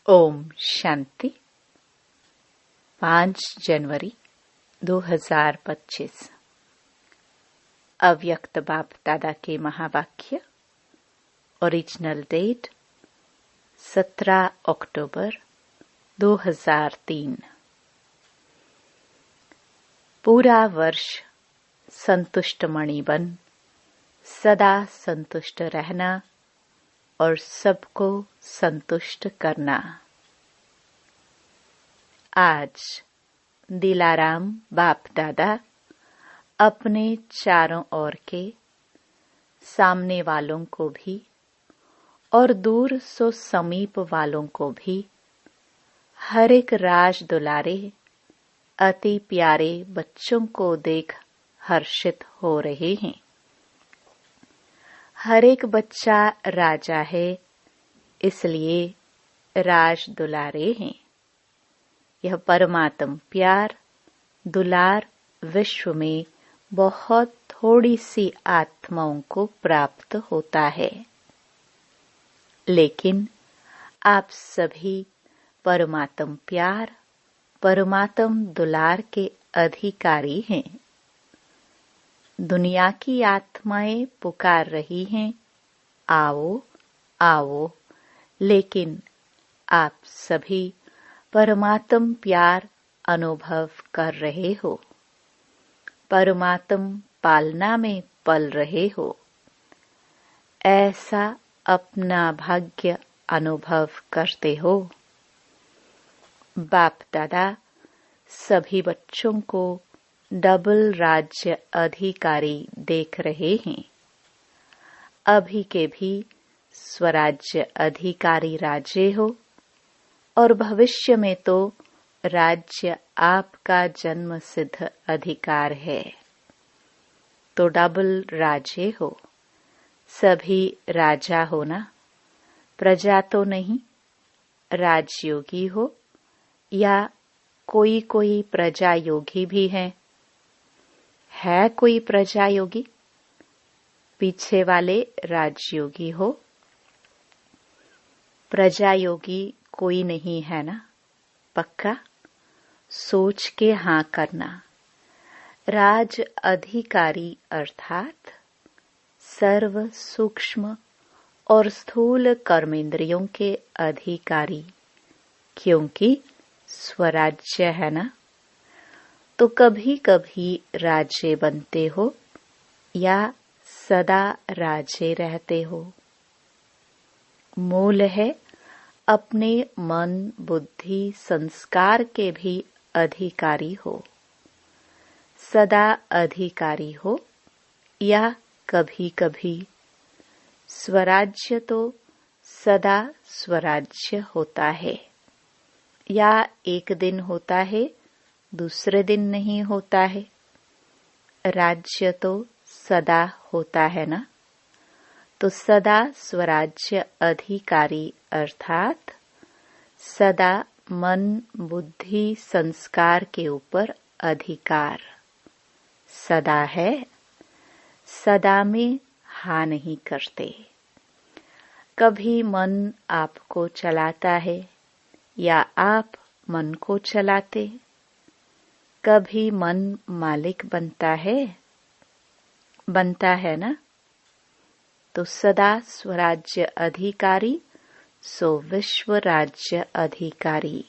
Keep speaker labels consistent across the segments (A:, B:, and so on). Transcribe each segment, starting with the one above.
A: ओम शांति। 5 जनवरी 2025। अव्यक्त बाप दादा के महावाक्य। ओरिजिनल डेट 17 अक्टूबर 2003। पूरा वर्ष संतुष्ट मणि बन सदा संतुष्ट रहना और सबको संतुष्ट करना। आज दिलाराम बाप दादा अपने चारों ओर के सामने वालों को भी और दूर सो समीप वालों को भी हर एक राज दुलारे अति प्यारे बच्चों को देख हर्षित हो रहे हैं। हर एक बच्चा राजा है, इसलिए राज दुलारे हैं। यह परमात्म प्यार दुलार विश्व में बहुत थोड़ी सी आत्माओं को प्राप्त होता है, लेकिन आप सभी परमात्म प्यार परमात्म दुलार के अधिकारी हैं। दुनिया की आत्माएं पुकार रही हैं, आओ आओ, लेकिन आप सभी परमात्म प्यार अनुभव कर रहे हो, परमात्म पालना में पल रहे हो। ऐसा अपना भाग्य अनुभव करते हो। बाप दादा सभी बच्चों को डबल राज्य अधिकारी देख रहे हैं। अभी के भी स्वराज्य अधिकारी राज्य हो और भविष्य में तो राज्य आपका जन्म सिद्ध अधिकार है, तो डबल राज्य हो। सभी राजा हो ना, प्रजा तो नहीं। राजयोगी हो या कोई कोई प्रजा योगी भी है कोई प्रजा योगी? पीछे वाले राजयोगी हो, प्रजा योगी कोई नहीं है ना? पक्का सोच के हाँ करना। राज अधिकारी अर्थात सर्व सूक्ष्म और स्थूल कर्मेंद्रियों के अधिकारी, क्योंकि स्वराज्य है ना। तो कभी कभी राज्य बनते हो या सदा राज्य रहते हो। मूल है अपने मन बुद्धि संस्कार के भी अधिकारी हो। सदा अधिकारी हो या कभी कभी। स्वराज्य तो सदा स्वराज्य होता है, या एक दिन होता है दूसरे दिन नहीं होता है। राज्य तो सदा होता है ना। तो सदा स्वराज्य अधिकारी अर्थात सदा मन बुद्धि संस्कार के ऊपर अधिकार सदा है। सदा में हाँ नहीं करते। कभी मन आपको चलाता है या आप मन को चलाते। कभी मन मालिक बनता है ना। तो सदा स्वराज्य अधिकारी सो विश्व राज्य अधिकारी।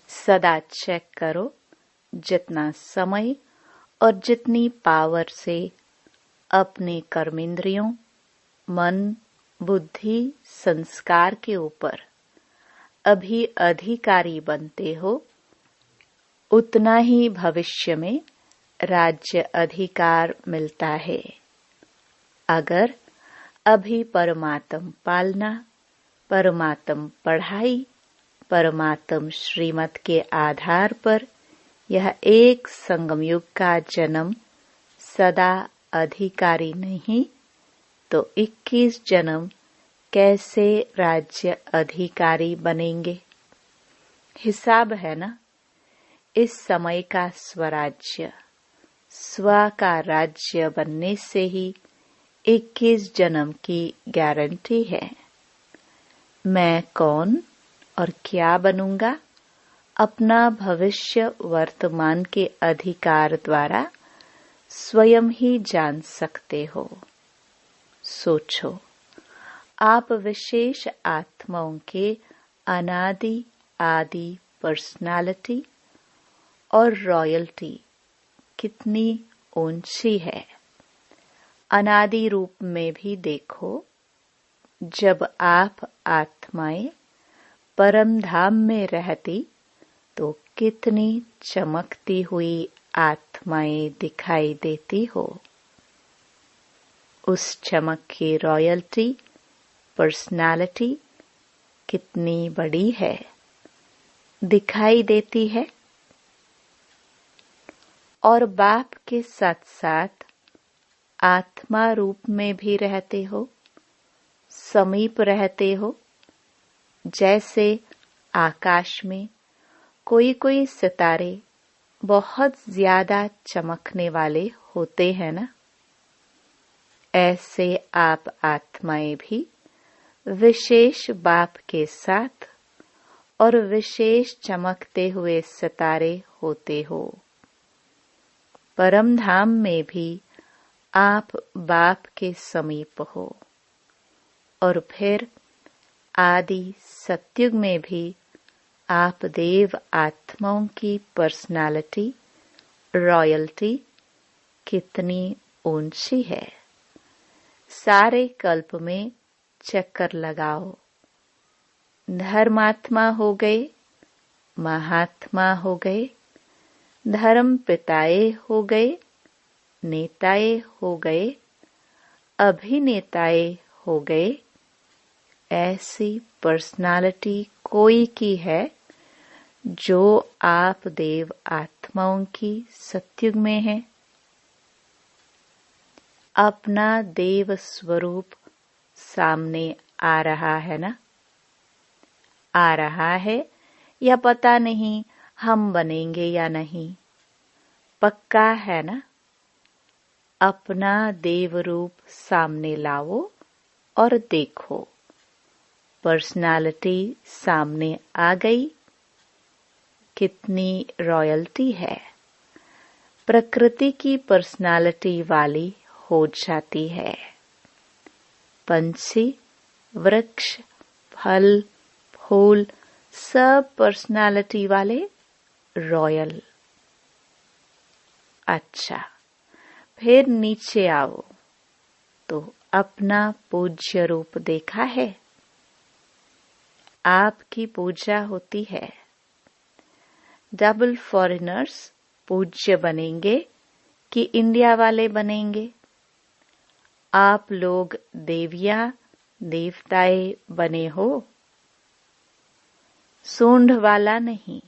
A: सदा चेक करो जितना समय और जितनी पावर से अपने कर्मेंद्रियों मन बुद्धि संस्कार के ऊपर अभी अधिकारी बनते हो, उतना ही भविष्य में राज्य अधिकार मिलता है। अगर अभी परमात्म पालना परमात्म पढ़ाई परमात्म श्रीमत के आधार पर यह एक संगम युग का जन्म सदा अधिकारी नहीं, तो 21 जन्म कैसे राज्य अधिकारी बनेंगे? हिसाब है ना। इस समय का स्वराज्य स्व का राज्य बनने से ही 21 जन्म की गारंटी है। मैं कौन और क्या बनूंगा अपना भविष्य वर्तमान के अधिकार द्वारा स्वयं ही जान सकते हो। सोचो, आप विशेष आत्माओं के अनादि आदि पर्सनालिटी और रॉयल्टी कितनी ऊंची है। अनादि रूप में भी देखो, जब आप आत्माएं परम धाम में रहती तो कितनी चमकती हुई आत्माएं दिखाई देती हो। उस चमक की रॉयल्टी पर्सनालिटी कितनी बड़ी है, दिखाई देती है। और बाप के साथ साथ आत्मा रूप में भी रहते हो, समीप रहते हो। जैसे आकाश में कोई कोई सितारे बहुत ज्यादा चमकने वाले होते हैं ना, ऐसे आप आत्माएं भी विशेष बाप के साथ और विशेष चमकते हुए सितारे होते हो। परम धाम में भी आप बाप के समीप हो और फिर आदि सतयुग में भी आप देव आत्माओं की पर्सनालिटी रॉयल्टी कितनी ऊंची है। सारे कल्प में चक्कर लगाओ, धर्मात्मा हो गए, महात्मा हो गए, धर्म पिताए हो गए, नेताए हो गए, अभिनेताए हो गए। ऐसी पर्सनालिटी कोई की है जो आप देव आत्माओं की सतयुग में है। अपना देव स्वरूप सामने आ रहा है ना, आ रहा है या पता नहीं हम बनेंगे या नहीं, पक्का है ना। अपना देव रूप सामने लाओ और देखो, पर्सनालिटी सामने आ गई। कितनी रॉयल्टी है, प्रकृति की पर्सनालिटी वाली हो जाती है। पंछी, वृक्ष, फल, फूल सब पर्सनालिटी वाले रॉयल। अच्छा, फिर नीचे आओ तो अपना पूज्य रूप देखा है। आपकी पूजा होती है। डबल फॉरेनर्स पूज्य बनेंगे कि इंडिया वाले बनेंगे। आप लोग देविया देवताए बने हो, सूंड वाला नहीं,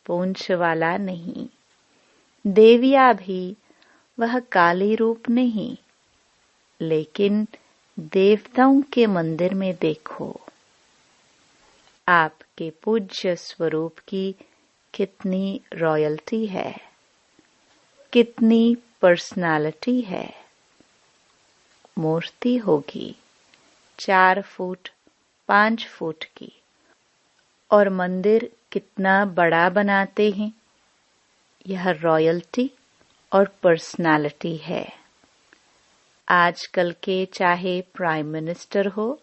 A: पूंछ वाला नहीं। देविया भी वह काली रूप नहीं, लेकिन देवताओं के मंदिर में देखो, आपके पूज्य स्वरूप की कितनी रॉयल्टी है, कितनी पर्सनालिटी है। मूर्ति होगी 4 फुट 5 फुट की, और मंदिर कितना बड़ा बनाते हैं। यह रॉयल्टी और पर्सनालिटी है। आजकल के चाहे प्राइम मिनिस्टर हो,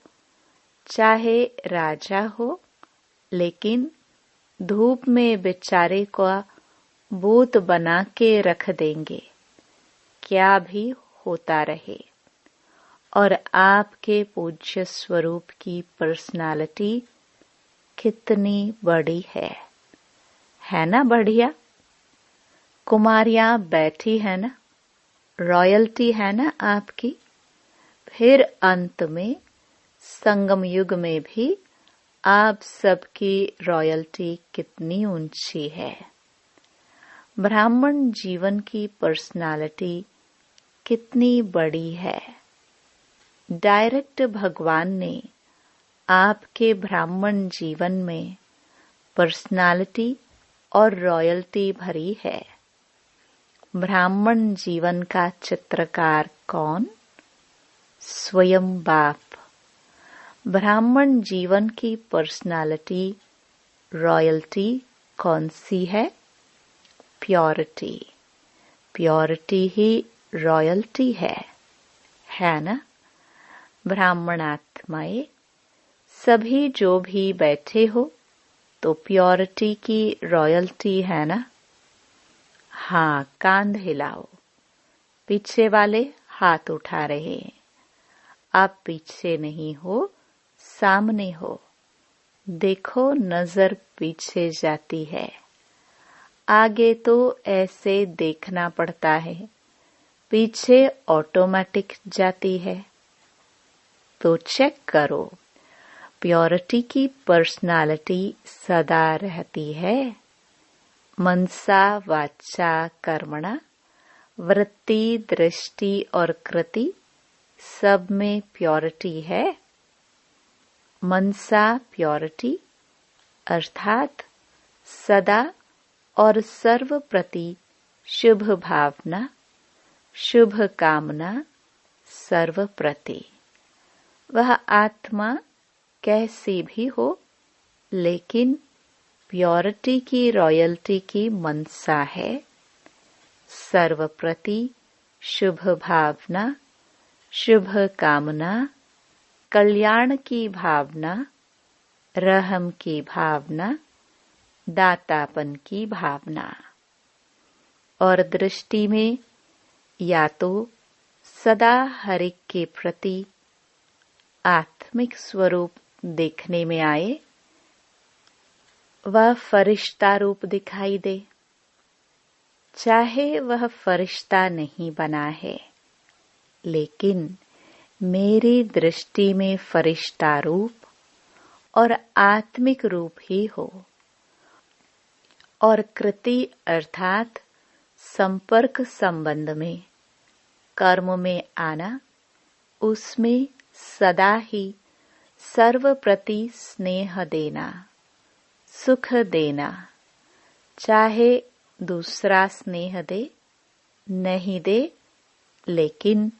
A: चाहे राजा हो, लेकिन धूप में बेचारे को भूत बना के रख देंगे, क्या भी होता रहे। और आपके पूज्य स्वरूप की पर्सनालिटी कितनी बड़ी है ना बढ़िया। कुमारियां बैठी है ना, रॉयल्टी है ना आपकी। फिर अंत में संगम युग में भी आप सबकी रॉयल्टी कितनी ऊंची है। ब्राह्मण जीवन की पर्सनालिटी कितनी बड़ी है। डायरेक्ट भगवान ने आपके ब्राह्मण जीवन में पर्सनालिटी और रॉयल्टी भरी है। ब्राह्मण जीवन का चित्रकार कौन? स्वयं बाप। ब्राह्मण जीवन की पर्सनालिटी, रॉयल्टी कौन सी है? प्योरिटी। प्योरिटी ही रॉयल्टी है ना? ब्राह्मण आत्माएं सभी जो भी बैठे हो तो प्योरिटी की रॉयल्टी है ना? हाँ, कांध हिलाओ। पीछे वाले हाथ उठा रहे हैं। आप पीछे नहीं हो, सामने हो। देखो, नजर पीछे जाती है। आगे तो ऐसे देखना पड़ता है, पीछे ऑटोमेटिक जाती है। तो चेक करो, प्योरिटी की पर्सनालिटी सदा रहती है। मनसा वाचा कर्मणा, वृत्ति, दृष्टि और कृति सब में प्योरिटी है। मनसा प्योरिटी अर्थात सदा और सर्व प्रति शुभ भावना, शुभ कामना सर्व प्रति। वह आत्मा कैसी भी हो, लेकिन प्योरिटी की रॉयल्टी की मनसा है। सर्व प्रति शुभ भावना, शुभ कामना, कल्याण की भावना, रहम की भावना, दातापन की भावना। और दृष्टि में या तो सदा हर एक के प्रति आत्मिक स्वरूप देखने में आए, वह फरिश्ता रूप दिखाई दे, चाहे वह फरिश्ता नहीं बना है, लेकिन मेरी दृष्टि में फरिश्ता रूप और आत्मिक रूप ही हो। और कृति अर्थात संपर्क संबंध में, कर्म में आना, उसमें सदा ही सर्व प्रति स्नेह देना, सुख देना, चाहे दूसरा स्नेह दे नहीं दे, लेकिन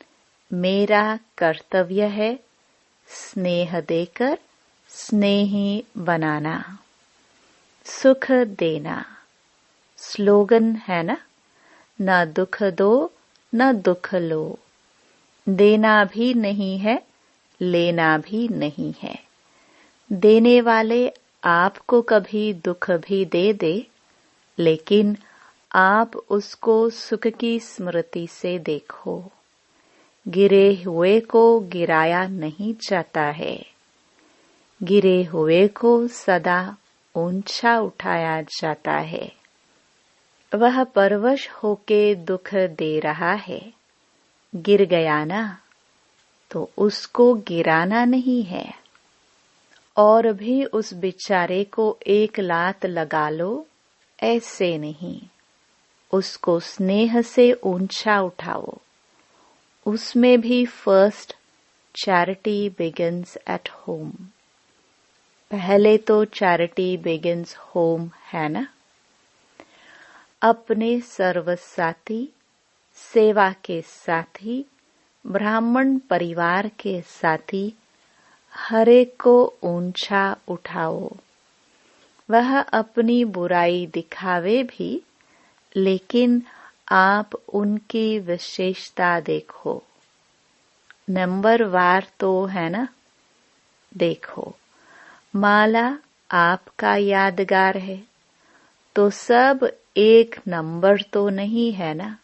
A: मेरा कर्तव्य है स्नेह देकर स्नेही बनाना, सुख देना। स्लोगन है ना, न दुख दो न दुख लो। देना भी नहीं है, लेना भी नहीं है। देने वाले आपको कभी दुख भी दे दे, लेकिन आप उसको सुख की स्मृति से देखो। गिरे हुए को गिराया नहीं जाता है, गिरे हुए को सदा ऊंचा उठाया जाता है। वह परवश होके दुख दे रहा है, गिर गया ना, तो उसको गिराना नहीं है। और भी उस बेचारे को एक लात लगा लो, ऐसे नहीं। उसको स्नेह से ऊंचा उठाओ। उसमें भी first charity begins at home. पहले तो चैरिटी बिगिंस होम है ना। अपने सर्वसाथी, सेवा के साथी, ब्राह्मण परिवार के साथी हर एक को ऊंचा उठाओ। वह अपनी बुराई दिखावे भी, लेकिन आप उनकी विशेषता देखो। नंबर वार तो है ना। देखो, माला आपका यादगार है, तो सब एक नंबर तो नहीं है ना।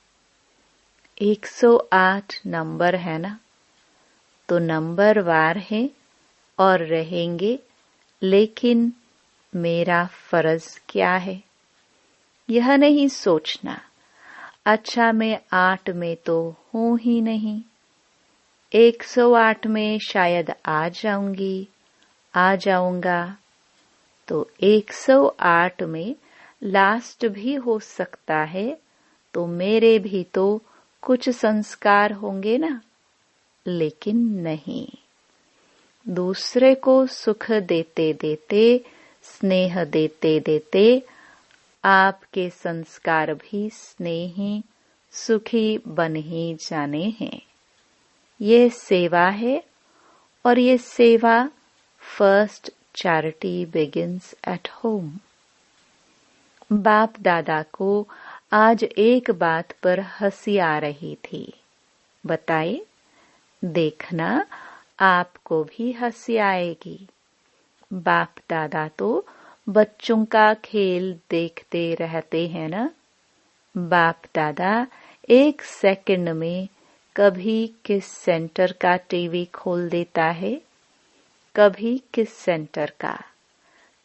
A: 108 नंबर है ना, तो नंबर वार है और रहेंगे, लेकिन मेरा फर्ज क्या है, यह नहीं सोचना अच्छा मैं 8 में तो हूं ही नहीं, 108 में शायद आ जाऊंगा, तो 108 में लास्ट भी हो सकता है, तो मेरे भी तो कुछ संस्कार होंगे ना। लेकिन नहीं, दूसरे को सुख देते देते, स्नेह देते देते आपके संस्कार भी स्नेही, सुखी बन ही जाने हैं। ये सेवा है, और ये सेवा first charity begins at home. बाप दादा को आज एक बात पर हंसी आ रही थी। बताए, देखना आपको भी हंसी आएगी। बाप दादा तो बच्चों का खेल देखते रहते हैं ना। बाप दादा एक सेकंड में कभी किस सेंटर का टीवी खोल देता है, कभी किस सेंटर का,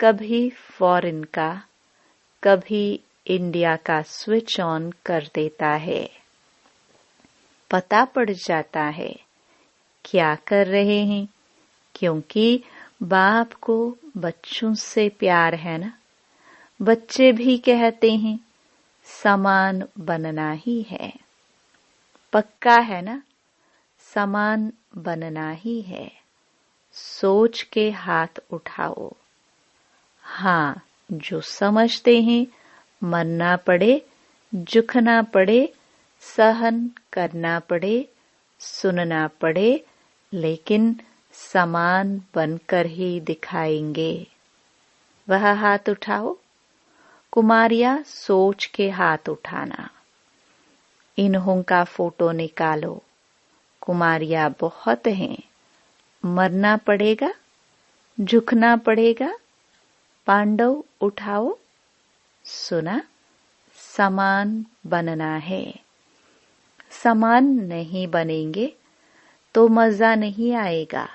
A: कभी फॉरेन का, कभी इंडिया का स्विच ऑन कर देता है। पता पड़ जाता है क्या कर रहे हैं, क्योंकि बाप को बच्चों से प्यार है ना। बच्चे भी कहते हैं समान बनना ही है। पक्का है ना, समान बनना ही है। सोच के हाथ उठाओ। हाँ, जो समझते हैं मरना पड़े, झुकना पड़े, सहन करना पड़े, सुनना पड़े, लेकिन समान बनकर ही दिखाएंगे। वह हाथ उठाओ। कुमारियां सोच के हाथ उठाना। इन्हों का फोटो निकालो। कुमारियां बहुत हैं। मरना पड़ेगा, झुकना पड़ेगा। पांडव उठाओ। सुना, समान बनना है। समान नहीं बनेंगे तो मजा नहीं आएगा।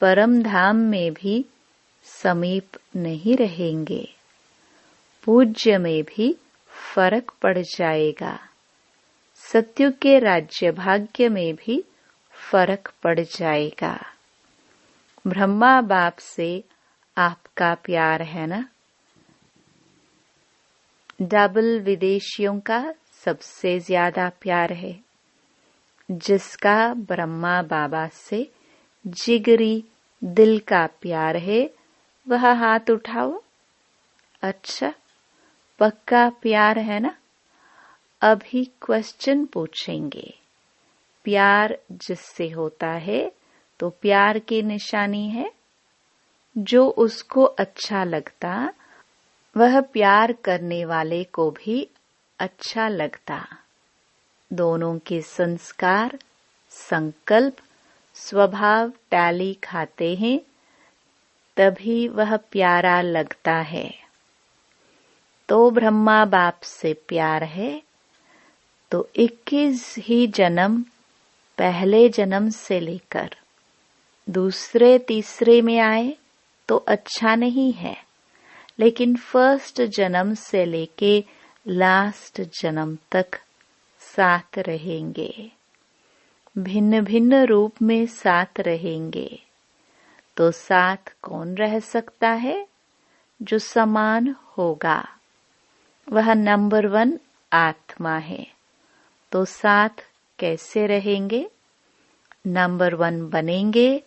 A: परम धाम में भी समीप नहीं रहेंगे। पूज्य में भी फर्क पड़ जाएगा। सत्युग के राज्य भाग्य में भी फर्क पड़ जाएगा। ब्रह्मा बाप से आपका प्यार है ना। डबल विदेशियों का सबसे ज्यादा प्यार है। जिसका ब्रह्मा बाबा से जिगरी दिल का प्यार है, वह हाथ उठाओ। अच्छा, पक्का प्यार है ना। अभी क्वेश्चन पूछेंगे। प्यार जिससे होता है तो प्यार की निशानी है। जो उसको अच्छा लगता वह प्यार करने वाले को भी अच्छा लगता। दोनों के संस्कार, संकल्प, स्वभाव टैली खाते हैं, तभी वह प्यारा लगता है। तो ब्रह्मा बाप से प्यार है तो 21 ही जन्म पहले जन्म से लेकर दूसरे तीसरे में आए तो अच्छा नहीं है, लेकिन फर्स्ट जन्म से लेके लास्ट जन्म तक साथ रहेंगे। भिन्न भिन्न रूप में साथ रहेंगे। तो साथ कौन रह सकता है? जो समान होगा। वह नंबर 1 आत्मा है। तो साथ कैसे रहेंगे? नंबर 1 बनेंगे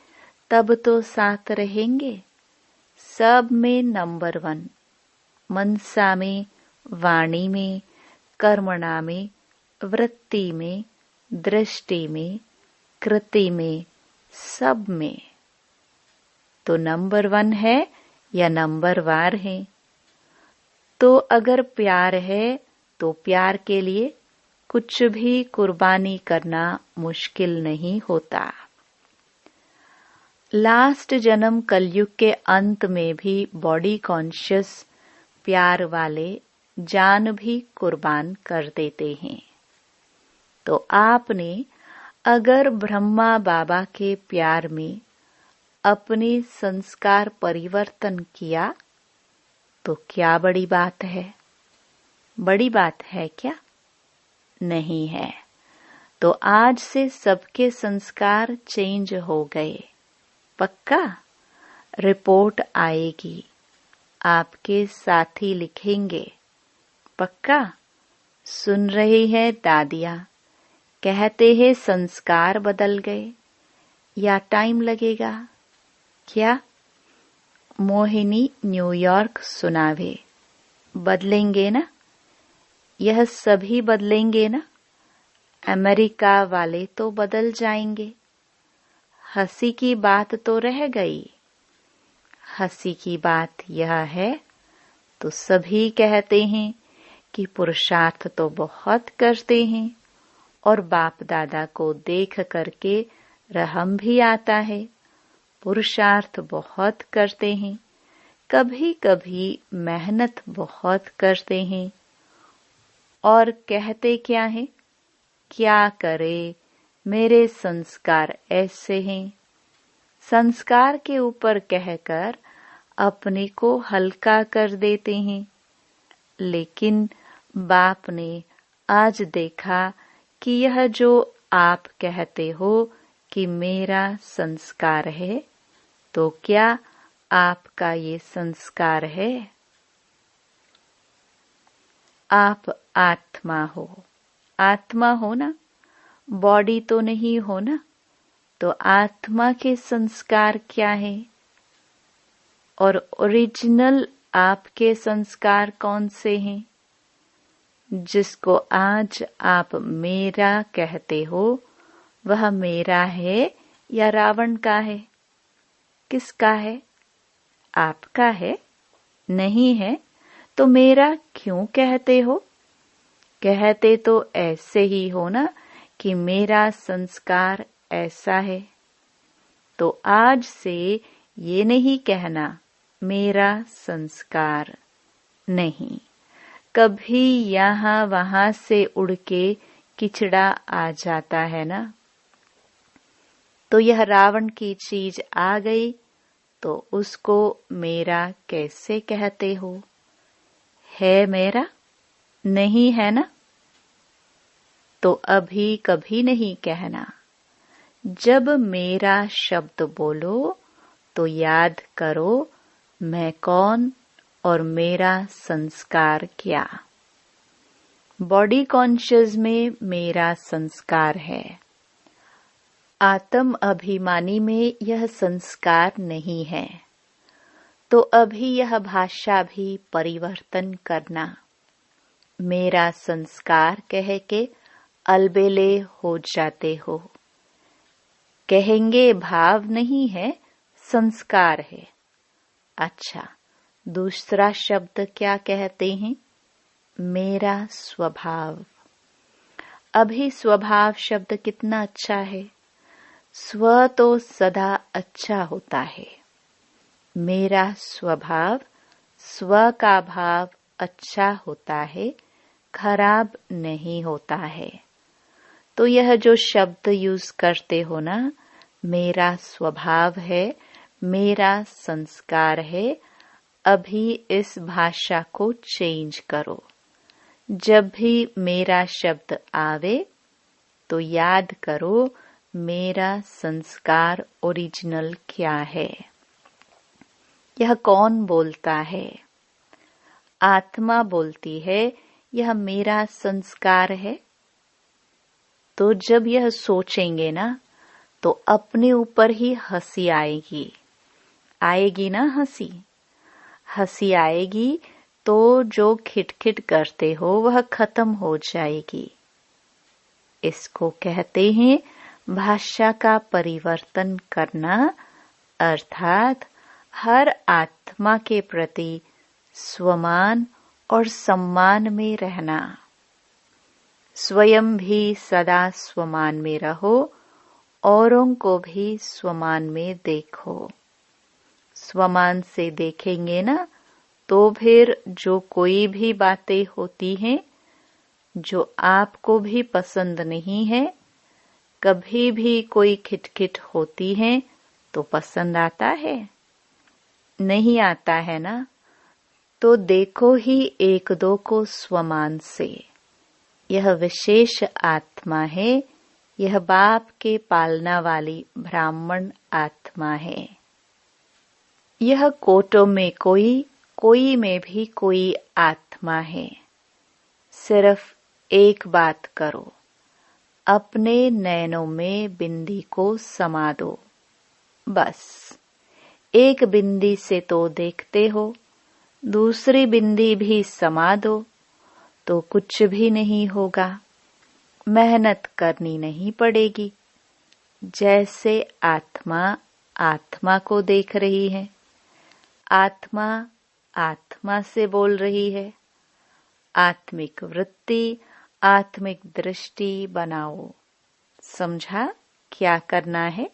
A: तब तो साथ रहेंगे। सब में नंबर 1, मनसा में, वाणी में, कर्मणा में, वृत्ति में, दृष्टि में, कृति में, सब में। तो नंबर 1 है या नंबर वार है? तो अगर प्यार है तो प्यार के लिए कुछ भी कुर्बानी करना मुश्किल नहीं होता। लास्ट जन्म कलयुग के अंत में भी बॉडी कॉन्शियस प्यार वाले जान भी कुर्बान कर देते हैं। तो आपने अगर ब्रह्मा बाबा के प्यार में अपने संस्कार परिवर्तन किया तो क्या बड़ी बात है? बड़ी बात है क्या? नहीं है। तो आज से सबके संस्कार चेंज हो गए। पक्का? रिपोर्ट आएगी। आपके साथी लिखेंगे। पक्का? सुन रही है दादियाँ? कहते हैं संस्कार बदल गए या टाइम लगेगा? क्या? मोहिनी न्यूयॉर्क सुनावे। बदलेंगे ना? यह सभी बदलेंगे ना? अमेरिका वाले तो बदल जाएंगे। हंसी की बात तो रह गई। हंसी की बात यह है, तो सभी कहते हैं कि पुरुषार्थ तो बहुत करते हैं और बाप दादा को देख करके रहम भी आता है। पुरुषार्थ बहुत करते हैं, कभी कभी मेहनत बहुत करते हैं और कहते क्या है, क्या करे, मेरे संस्कार ऐसे हैं। संस्कार के ऊपर कहकर अपने को हल्का कर देते हैं। लेकिन बाप ने आज देखा कि यह जो आप कहते हो कि मेरा संस्कार है, तो क्या आपका ये संस्कार है? आप आत्मा हो, आत्मा हो ना, बॉडी तो नहीं हो ना। तो आत्मा के संस्कार क्या है? और ओरिजिनल आपके संस्कार कौन से हैं? जिसको आज आप मेरा कहते हो, वह मेरा है या रावण का है? किसका है? आपका है? नहीं है तो मेरा क्यों कहते हो? कहते तो ऐसे ही हो ना कि मेरा संस्कार ऐसा है। तो आज से ये नहीं कहना मेरा संस्कार नहीं। कभी यहाँ वहाँ से उड़ के किचड़ा आ जाता है ना, तो यह रावण की चीज आ गई तो उसको मेरा कैसे कहते हो? है मेरा? नहीं है ना। तो अभी कभी नहीं कहना। जब मेरा शब्द बोलो तो याद करो मैं कौन और मेरा संस्कार क्या। बॉडी कॉन्शियस में मेरा संस्कार है, आत्म अभिमानी में यह संस्कार नहीं है। तो अभी यह भाषा भी परिवर्तन करना। मेरा संस्कार कह के अलबेले हो जाते हो। कहेंगे भाव नहीं है, संस्कार है। अच्छा, दूसरा शब्द क्या कहते हैं? मेरा स्वभाव। अभी स्वभाव शब्द कितना अच्छा है। स्व तो सदा अच्छा होता है। मेरा स्वभाव, स्व का भाव अच्छा होता है, खराब नहीं होता है। तो यह जो शब्द यूज करते हो ना, मेरा स्वभाव है, मेरा संस्कार है, अभी इस भाषा को चेंज करो। जब भी मेरा शब्द आवे तो याद करो मेरा संस्कार ओरिजिनल क्या है। यह कौन बोलता है? आत्मा बोलती है यह मेरा संस्कार है। तो जब यह सोचेंगे ना तो अपने ऊपर ही हंसी आएगी। आएगी ना हंसी? हंसी आएगी तो जो खिटखिट करते हो वह खत्म हो जाएगी। इसको कहते हैं भाषा का परिवर्तन करना, अर्थात हर आत्मा के प्रति स्वमान और सम्मान में रहना। स्वयं भी सदा स्वमान में रहो, औरों को भी स्वमान में देखो। स्वमान से देखेंगे ना तो फिर जो कोई भी बातें होती हैं जो आपको भी पसंद नहीं है, कभी भी कोई खिटखिट होती है तो पसंद आता है? नहीं आता है ना। तो देखो ही एक दो को स्वमान से। यह विशेष आत्मा है, यह बाप के पालना वाली ब्राह्मण आत्मा है। यह कोटों में कोई, कोई में भी कोई आत्मा है। सिर्फ एक बात करो, अपने नैनों में बिंदी को समा दो। बस एक बिंदी से तो देखते हो, दूसरी बिंदी भी समा दो तो कुछ भी नहीं होगा। मेहनत करनी नहीं पड़ेगी। जैसे आत्मा आत्मा को देख रही है, आत्मा आत्मा से बोल रही है। आत्मिक वृत्ति, आत्मिक दृष्टि बनाओ। समझा क्या करना है?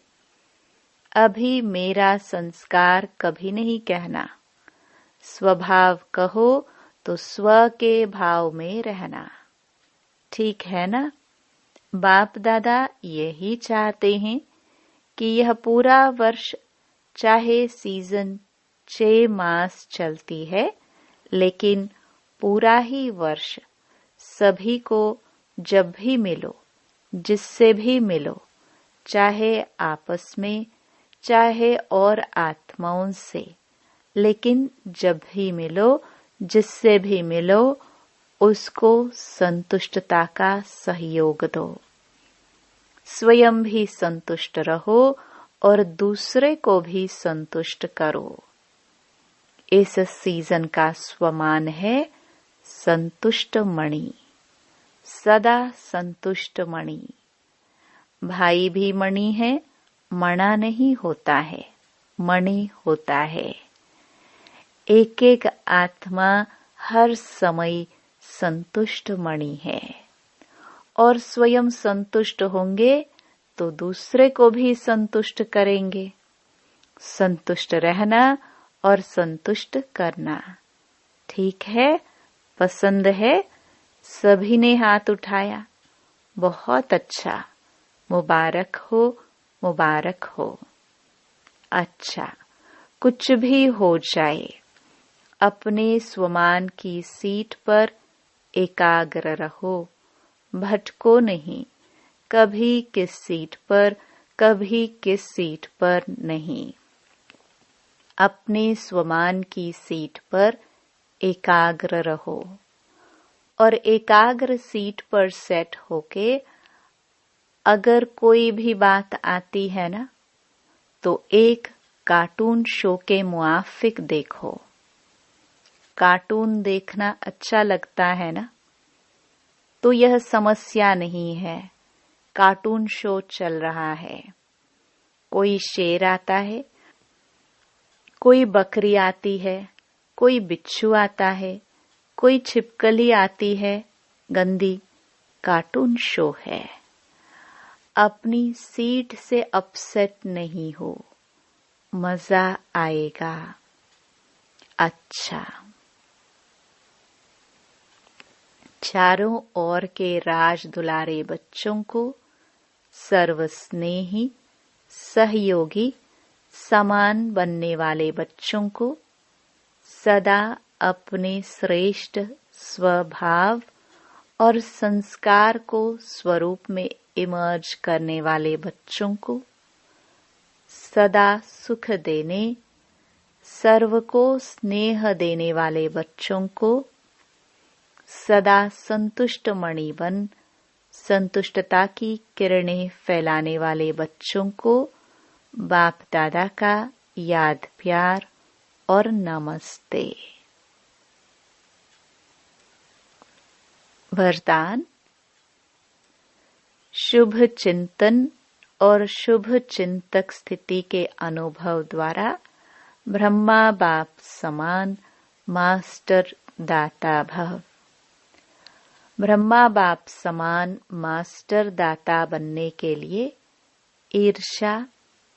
A: अभी मेरा संस्कार कभी नहीं कहना। स्वभाव कहो तो स्व के भाव में रहना। ठीक है ना? बाप दादा यही चाहते हैं कि यह पूरा वर्ष, चाहे सीजन 6 मास चलती है, लेकिन पूरा ही वर्ष सभी को जब भी मिलो, जिससे भी मिलो, चाहे आपस में, चाहे और आत्माओं से, लेकिन जब भी मिलो, जिससे भी मिलो, उसको संतुष्टता का सहयोग दो। स्वयं भी संतुष्ट रहो और दूसरे को भी संतुष्ट करो। इस सीजन का स्वमान है संतुष्ट मणि, सदा संतुष्ट मणि। भाई भी मणि है, मणा नहीं होता है, मणि होता है। एक एक आत्मा हर समय संतुष्ट मणि है और स्वयं संतुष्ट होंगे तो दूसरे को भी संतुष्ट करेंगे। संतुष्ट रहना और संतुष्ट करना। ठीक है? पसंद है? सभी ने हाथ उठाया। बहुत अच्छा। मुबारक हो, मुबारक हो। अच्छा, कुछ भी हो जाए, अपने स्वमान की सीट पर एकाग्र रहो। भटको नहीं। कभी किस सीट पर, कभी किस सीट पर नहीं। अपने स्वमान की सीट पर एकाग्र रहो और एकाग्र सीट पर सेट होके अगर कोई भी बात आती है ना, तो एक कार्टून शो के मुआफिक देखो। कार्टून देखना अच्छा लगता है ना? तो यह समस्या नहीं है। कार्टून शो चल रहा है। कोई शेर आता है, कोई बकरी आती है, कोई बिच्छू आता है, कोई छिपकली आती है, गंदी। कार्टून शो है। अपनी सीट से अपसेट नहीं हो, मजा आएगा। अच्छा, चारों ओर के राज दुलारे बच्चों को, सर्वस्नेही, सहयोगी, समान बनने वाले बच्चों को, सदा अपने श्रेष्ठ स्वभाव और संस्कार को स्वरूप में इमर्ज करने वाले बच्चों को, सदा सुख देने, सर्व को स्नेह देने वाले बच्चों को, सदा संतुष्ट मणि बन संतुष्टता की किरणें फैलाने वाले बच्चों को बाप दादा का याद प्यार और नमस्ते। वरदान। शुभ चिंतन और शुभ चिंतक स्थिति के अनुभव द्वारा ब्रह्मा बाप समान मास्टर दाता भव। ब्रह्मा बाप समान मास्टर दाता बनने के लिए ईर्ष्या,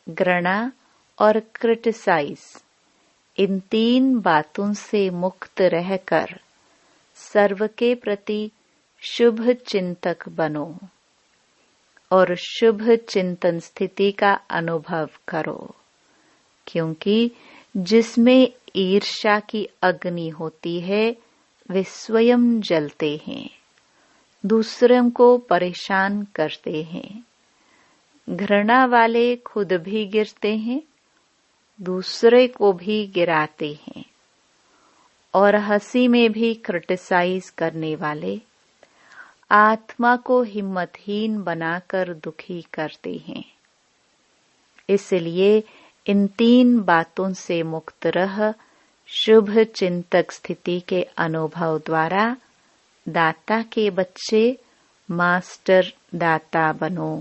A: घृणा और क्रिटिसाइज, इन 3 बातों से मुक्त रहकर सर्व के प्रति शुभ चिंतक बनो और शुभ चिंतन स्थिति का अनुभव करो। क्योंकि जिसमें ईर्ष्या की अग्नि होती है वे स्वयं जलते हैं, दूसरों को परेशान करते हैं। घृणा वाले खुद भी गिरते हैं, दूसरे को भी गिराते हैं। और हंसी में भी क्रिटिसाइज करने वाले आत्मा को हिम्मतहीन बनाकर दुखी करते हैं। इसलिए इन 3 बातों से मुक्त रह शुभ चिंतक स्थिति के अनुभव द्वारा दाता के बच्चे मास्टर दाता बनो।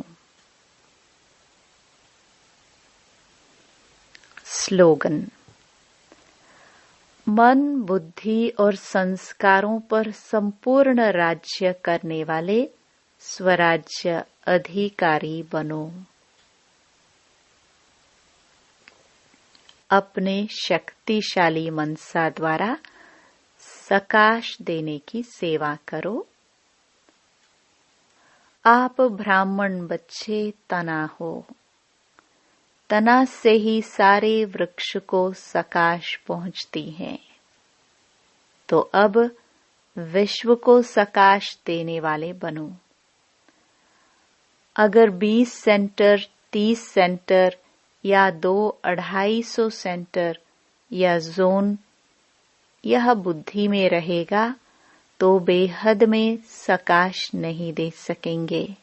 A: स्लोगन। मन, बुद्धि और संस्कारों पर संपूर्ण राज्य करने वाले स्वराज्य अधिकारी बनो। अपने शक्तिशाली मनसा द्वारा सकाश देने की सेवा करो। आप ब्राह्मण बच्चे तना हो। तना से ही सारे वृक्ष को सकाश पहुंचती है। तो अब विश्व को सकाश देने वाले बनो। अगर 20 सेंटर, 30 सेंटर या 2-250 सेंटर या जोन यह बुद्धि में रहेगा तो बेहद में सकाश नहीं दे सकेंगे।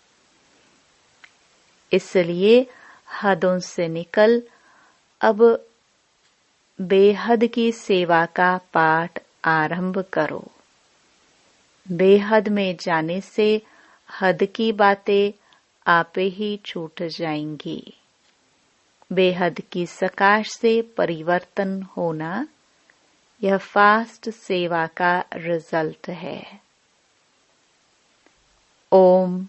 A: इसलिए हदों से निकल अब बेहद की सेवा का पाठ आरंभ करो। बेहद में जाने से हद की बातें आपे ही छूट जाएंगी। बेहद की सकाश से परिवर्तन होना यह फास्ट सेवा का रिजल्ट है। ओम